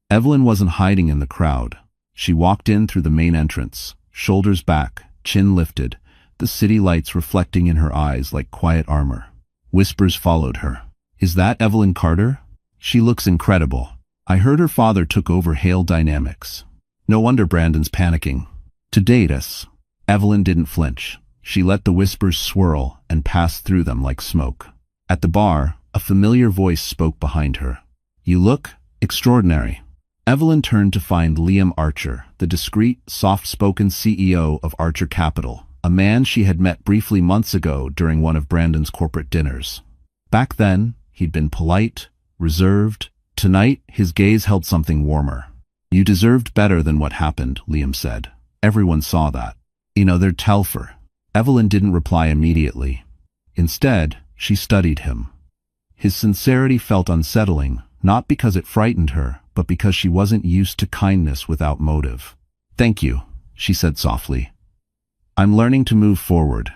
Evelyn wasn't hiding in the crowd. She walked in through the main entrance, shoulders back, chin lifted, the city lights reflecting in her eyes like quiet armor. Whispers followed her. "Is that Evelyn Carter? She looks incredible. I heard her father took over Hale Dynamics." No wonder Brandon's panicking. "To date us." Evelyn didn't flinch. She let the whispers swirl and pass through them like smoke. At the bar, a familiar voice spoke behind her. "You look extraordinary." Evelyn turned to find Liam Archer, the discreet, soft-spoken CEO of Archer Capital, a man she had met briefly months ago during one of Brandon's corporate dinners. Back then, he'd been polite, reserved. Tonight, his gaze held something warmer. "You deserved better than what happened," Liam said. "Everyone saw that. They'd tell for." Evelyn didn't reply immediately. Instead, she studied him. His sincerity felt unsettling, not because it frightened her, but because she wasn't used to kindness without motive. "Thank you," she said softly. "I'm learning to move forward."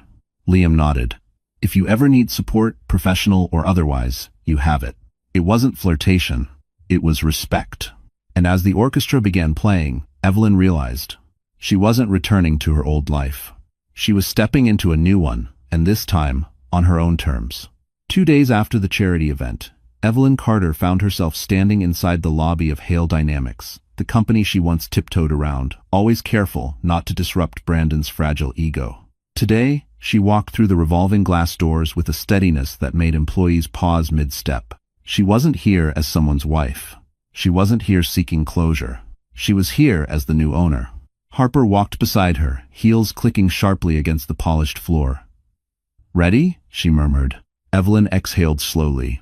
Liam nodded. "If you ever need support, professional or otherwise, you have it." It wasn't flirtation. It was respect. And as the orchestra began playing, Evelyn realized she wasn't returning to her old life. She was stepping into a new one, and this time, on her own terms. 2 days after the charity event, Evelyn Carter found herself standing inside the lobby of Hale Dynamics, the company she once tiptoed around, always careful not to disrupt Brandon's fragile ego. Today, she walked through the revolving glass doors with a steadiness that made employees pause mid-step. She wasn't here as someone's wife. She wasn't here seeking closure. She was here as the new owner. Harper walked beside her, heels clicking sharply against the polished floor. "Ready?" she murmured. Evelyn exhaled slowly.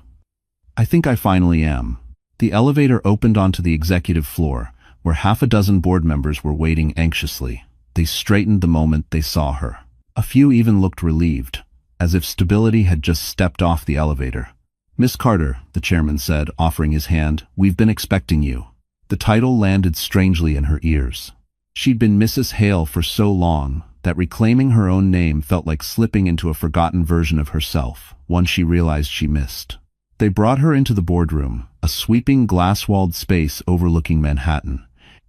"I think I finally am." The elevator opened onto the executive floor, where half a dozen board members were waiting anxiously. They straightened the moment they saw her. A few even looked relieved, as if stability had just stepped off the elevator. "Miss Carter," the chairman said, offering his hand, "we've been expecting you." The title landed strangely in her ears. She'd been Mrs. Hale for so long that reclaiming her own name felt like slipping into a forgotten version of herself, one she realized she missed. They brought her into the boardroom, a sweeping glass-walled space overlooking Manhattan.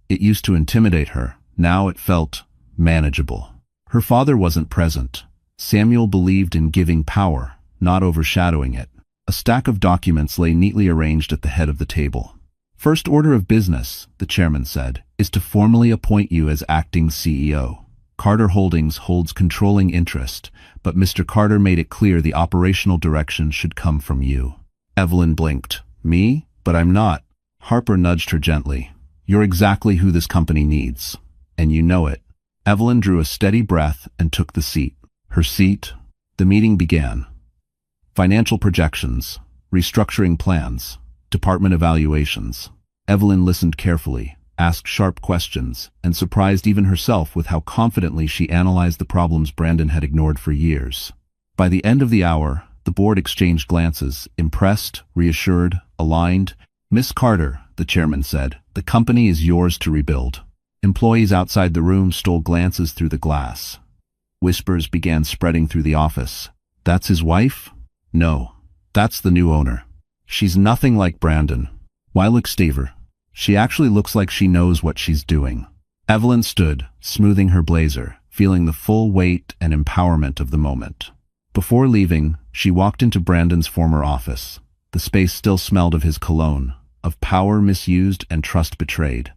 It used to intimidate her. Now it felt manageable. Her father wasn't present. Samuel believed in giving power, not overshadowing it. A stack of documents lay neatly arranged at the head of the table. "First order of business," the chairman said, "is to formally appoint you as acting CEO. Carter Holdings holds controlling interest, but Mr. Carter made it clear the operational direction should come from you." Evelyn blinked. "Me? But I'm not." Harper nudged her gently. "You're exactly who this company needs, and you know it." Evelyn drew a steady breath and took the seat. Her seat. The meeting began. Financial projections, restructuring plans, department evaluations. Evelyn listened carefully, asked sharp questions, and surprised even herself with how confidently she analyzed the problems Brandon had ignored for years. By the end of the hour, the board exchanged glances, impressed, reassured, aligned. "Miss Carter," the chairman said, "the company is yours to rebuild." Employees outside the room stole glances through the glass. Whispers began spreading through the office. "That's his wife?" "No, that's the new owner. She's nothing like Brandon. Why look Staver? She actually looks like she knows what she's doing." Evelyn stood, smoothing her blazer, feeling the full weight and empowerment of the moment. Before leaving, she walked into Brandon's former office. The space still smelled of his cologne, of power misused and trust betrayed.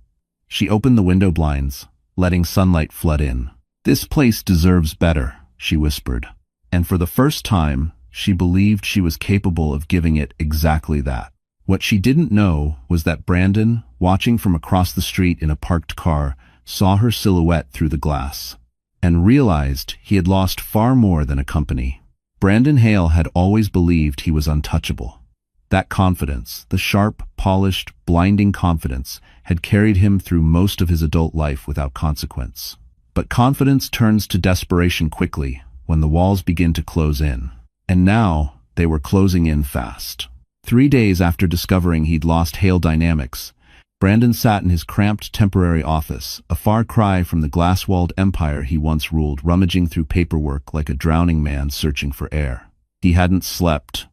She opened the window blinds, letting sunlight flood in. "This place deserves better," she whispered. And for the first time, she believed she was capable of giving it exactly that. What she didn't know was that Brandon, watching from across the street in a parked car, saw her silhouette through the glass, and realized he had lost far more than a company. Brandon Hale had always believed he was untouchable. That confidence, the sharp, polished, blinding confidence, had carried him through most of his adult life without consequence. But confidence turns to desperation quickly when the walls begin to close in. And now, they were closing in fast. 3 days after discovering he'd lost Hale Dynamics, Brandon sat in his cramped temporary office, a far cry from the glass-walled empire he once ruled, rummaging through paperwork like a drowning man searching for air. He hadn't slept.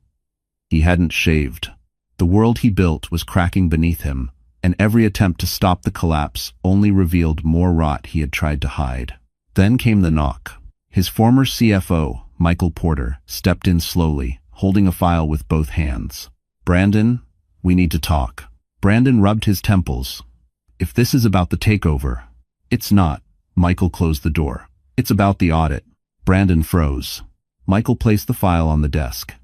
He hadn't shaved. The world he built was cracking beneath him, and every attempt to stop the collapse only revealed more rot he had tried to hide. Then came the knock. His former CFO, Michael Porter, stepped in slowly, holding a file with both hands. "Brandon, we need to talk." Brandon rubbed his temples. "If this is about the takeover." "It's not." Michael closed the door. "It's about the audit." Brandon froze. Michael placed the file on the desk.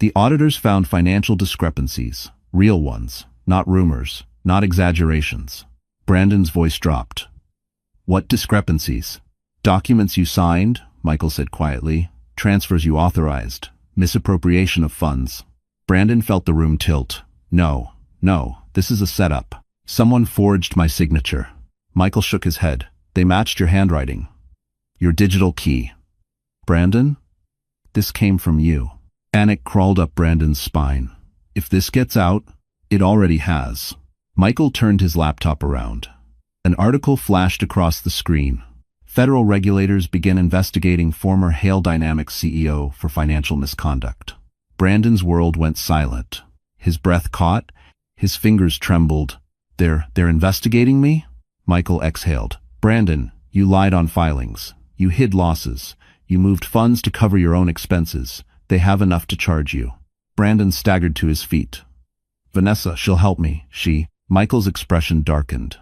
The auditors found financial discrepancies, real ones, not rumors, not exaggerations. Brandon's voice dropped. "What discrepancies?" "Documents you signed," Michael said quietly. "Transfers you authorized. Misappropriation of funds." Brandon felt the room tilt. No, this is a setup. Someone forged my signature." Michael shook his head. "They matched your handwriting. Your digital key." "Brandon? This came from you." Panic crawled up Brandon's spine. "If this gets out, it already has." Michael turned his laptop around. An article flashed across the screen. Federal regulators begin investigating former Hale Dynamics CEO for financial misconduct. Brandon's world went silent. His breath caught. His fingers trembled. They're investigating me? Michael exhaled. Brandon, you lied on filings. You hid losses. You moved funds to cover your own expenses. They have enough to charge you. Brandon staggered to his feet. Vanessa, she'll help me, Michael's expression darkened.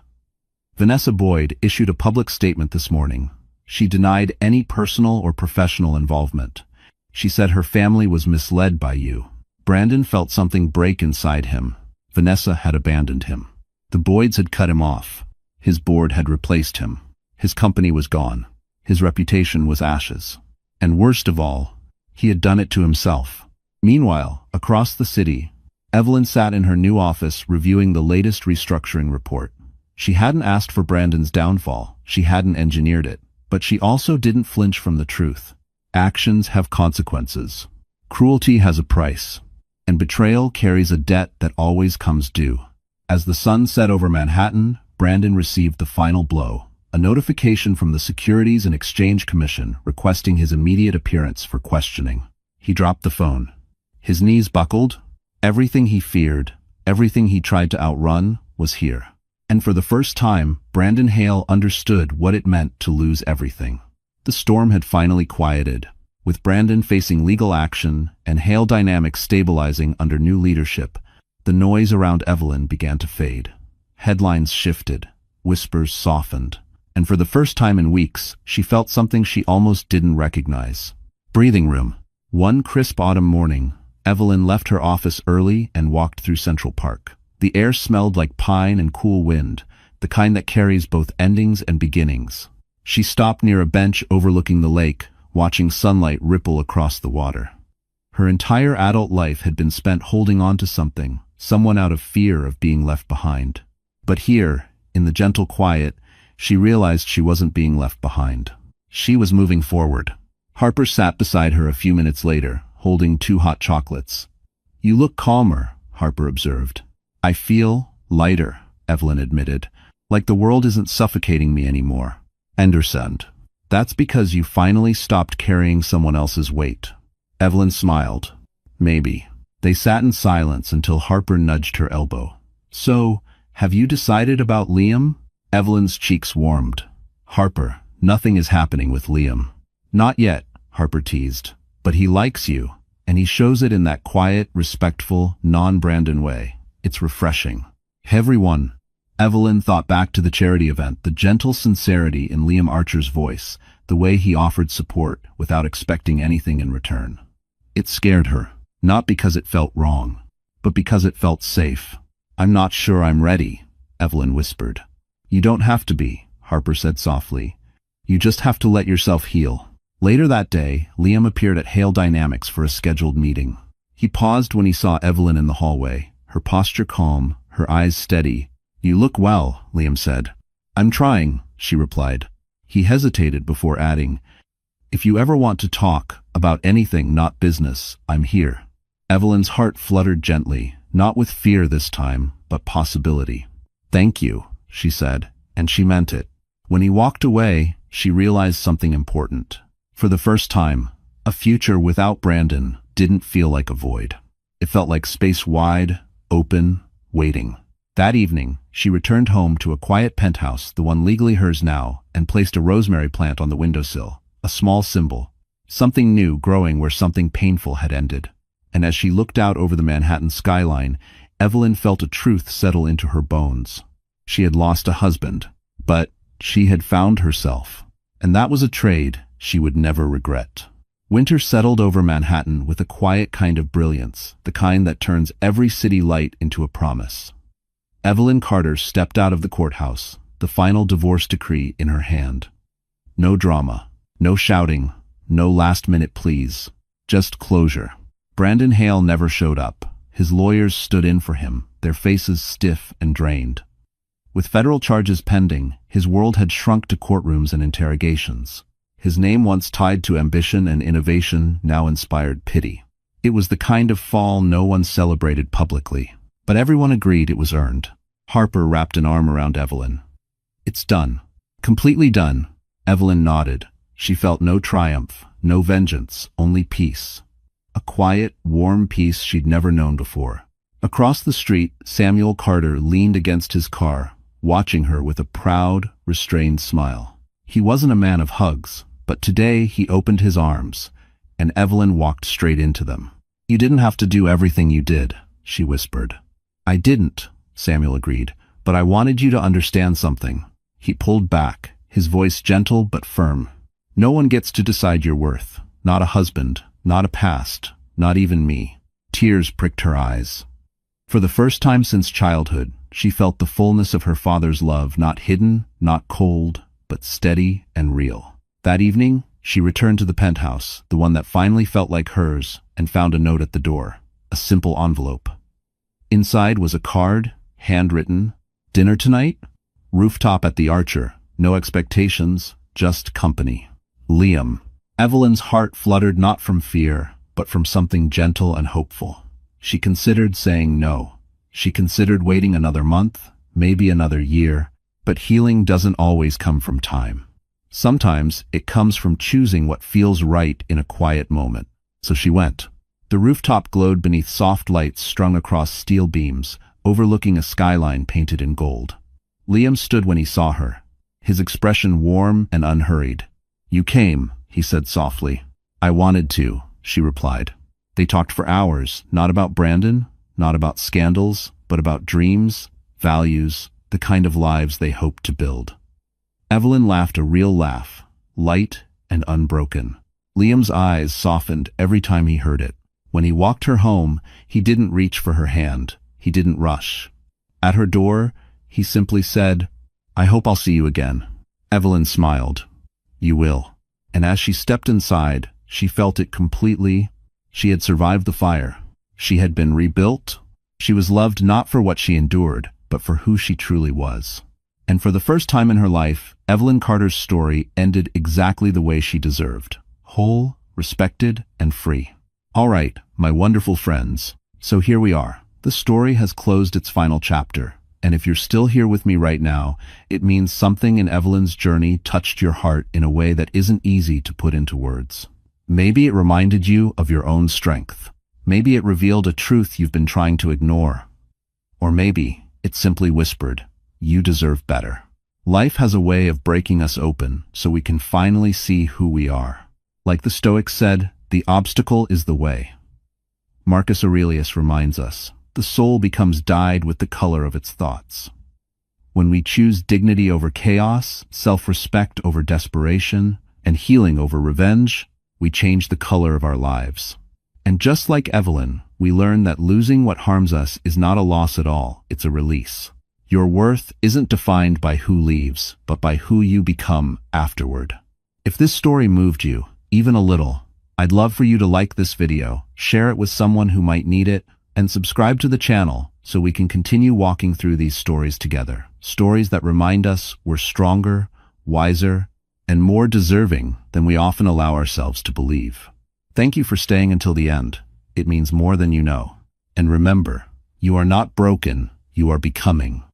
Vanessa Boyd issued a public statement this morning. She denied any personal or professional involvement. She said her family was misled by you. Brandon felt something break inside him. Vanessa had abandoned him. The Boyds had cut him off. His board had replaced him. His company was gone. His reputation was ashes. And worst of all, he had done it to himself. Meanwhile, across the city, Evelyn sat in her new office reviewing the latest restructuring report. She hadn't asked for Brandon's downfall. She hadn't engineered it. But she also didn't flinch from the truth. Actions have consequences. Cruelty has a price. And betrayal carries a debt that always comes due. As the sun set over Manhattan, Brandon received the final blow. A notification from the Securities and Exchange Commission requesting his immediate appearance for questioning. He dropped the phone. His knees buckled. Everything he feared, everything he tried to outrun, was here. And for the first time, Brandon Hale understood what it meant to lose everything. The storm had finally quieted. With Brandon facing legal action and Hale dynamics stabilizing under new leadership, the noise around Evelyn began to fade. Headlines shifted, whispers softened, and for the first time in weeks, she felt something she almost didn't recognize. Breathing room. One crisp autumn morning, Evelyn left her office early and walked through Central Park. The air smelled like pine and cool wind, the kind that carries both endings and beginnings. She stopped near a bench overlooking the lake, watching sunlight ripple across the water. Her entire adult life had been spent holding on to something, someone out of fear of being left behind. But here, in the gentle quiet, she realized she wasn't being left behind. She was moving forward. Harper sat beside her a few minutes later, holding 2 hot chocolates. "You look calmer," Harper observed. "I feel lighter," Evelyn admitted, "like the world isn't suffocating me anymore." Understand. "That's because you finally stopped carrying someone else's weight." Evelyn smiled. "Maybe." They sat in silence until Harper nudged her elbow. "So, have you decided about Liam?" Evelyn's cheeks warmed. "Harper, nothing is happening with Liam." "Not yet," Harper teased. "But he likes you, and he shows it in that quiet, respectful, non-Brandon way. It's refreshing." "Everyone." Evelyn thought back to the charity event, the gentle sincerity in Liam Archer's voice, the way he offered support without expecting anything in return. It scared her, not because it felt wrong, but because it felt safe. "I'm not sure I'm ready," Evelyn whispered. "You don't have to be," Harper said softly. "You just have to let yourself heal." Later that day, Liam appeared at Hale Dynamics for a scheduled meeting. He paused when he saw Evelyn in the hallway, her posture calm, her eyes steady. "You look well," Liam said. "I'm trying," she replied. He hesitated before adding, "If you ever want to talk about anything not business, I'm here." Evelyn's heart fluttered gently, not with fear this time, but possibility. "Thank you," she said, and she meant it. When he walked away, she realized something important. For the first time, a future without Brandon didn't feel like a void. It felt like space wide, open, waiting. That evening, she returned home to a quiet penthouse, the one legally hers now, and placed a rosemary plant on the windowsill, a small symbol, something new growing where something painful had ended. And as she looked out over the Manhattan skyline, Evelyn felt a truth settle into her bones. She had lost a husband, but she had found herself. And that was a trade she would never regret. Winter settled over Manhattan with a quiet kind of brilliance, the kind that turns every city light into a promise. Evelyn Carter stepped out of the courthouse, the final divorce decree in her hand. No drama, no shouting, no last-minute pleas, just closure. Brandon Hale never showed up. His lawyers stood in for him, their faces stiff and drained. With federal charges pending, his world had shrunk to courtrooms and interrogations. His name, once tied to ambition and innovation, now inspired pity. It was the kind of fall no one celebrated publicly, but everyone agreed it was earned. Harper wrapped an arm around Evelyn. "It's done. Completely done." Evelyn nodded. She felt no triumph, no vengeance, only peace. A quiet, warm peace she'd never known before. Across the street, Samuel Carter leaned against his car, watching her with a proud, restrained smile. He wasn't a man of hugs, but today he opened his arms, and Evelyn walked straight into them. "You didn't have to do everything you did," she whispered. "I didn't," Samuel agreed, "but I wanted you to understand something." He pulled back, his voice gentle but firm. "No one gets to decide your worth. Not a husband, not a past, not even me." Tears pricked her eyes. For the first time since childhood, she felt the fullness of her father's love, not hidden, not cold, but steady and real. That evening, she returned to the penthouse, the one that finally felt like hers, and found a note at the door, a simple envelope. Inside was a card, handwritten, "Dinner tonight? Rooftop at the Archer. No expectations, just company. Liam." Evelyn's heart fluttered not from fear, but from something gentle and hopeful. She considered saying no. She considered waiting another month, maybe another year, but healing doesn't always come from time. Sometimes it comes from choosing what feels right in a quiet moment. So she went. The rooftop glowed beneath soft lights strung across steel beams, overlooking a skyline painted in gold. Liam stood when he saw her, his expression warm and unhurried. "You came," he said softly. "I wanted to," she replied. They talked for hours, not about Brandon, not about scandals, but about dreams, values, the kind of lives they hoped to build. Evelyn laughed a real laugh, light and unbroken. Liam's eyes softened every time he heard it. When he walked her home, he didn't reach for her hand. He didn't rush. At her door, he simply said, "I hope I'll see you again." Evelyn smiled. "You will." And as she stepped inside, she felt it completely. She had survived the fire. She had been rebuilt. She was loved not for what she endured, but for who she truly was. And for the first time in her life, Evelyn Carter's story ended exactly the way she deserved. Whole, respected, and free. All right, my wonderful friends. So here we are. The story has closed its final chapter. And if you're still here with me right now, it means something in Evelyn's journey touched your heart in a way that isn't easy to put into words. Maybe it reminded you of your own strength. Maybe it revealed a truth you've been trying to ignore. Or maybe it simply whispered, "You deserve better." Life has a way of breaking us open so we can finally see who we are. Like the Stoics said, the obstacle is the way. Marcus Aurelius reminds us, the soul becomes dyed with the color of its thoughts. When we choose dignity over chaos, self-respect over desperation, and healing over revenge, we change the color of our lives. And just like Evelyn, we learn that losing what harms us is not a loss at all, it's a release. Your worth isn't defined by who leaves, but by who you become afterward. If this story moved you, even a little, I'd love for you to like this video, share it with someone who might need it, and subscribe to the channel so we can continue walking through these stories together. Stories that remind us we're stronger, wiser, and more deserving than we often allow ourselves to believe. Thank you for staying until the end. It means more than you know. And remember, you are not broken, you are becoming.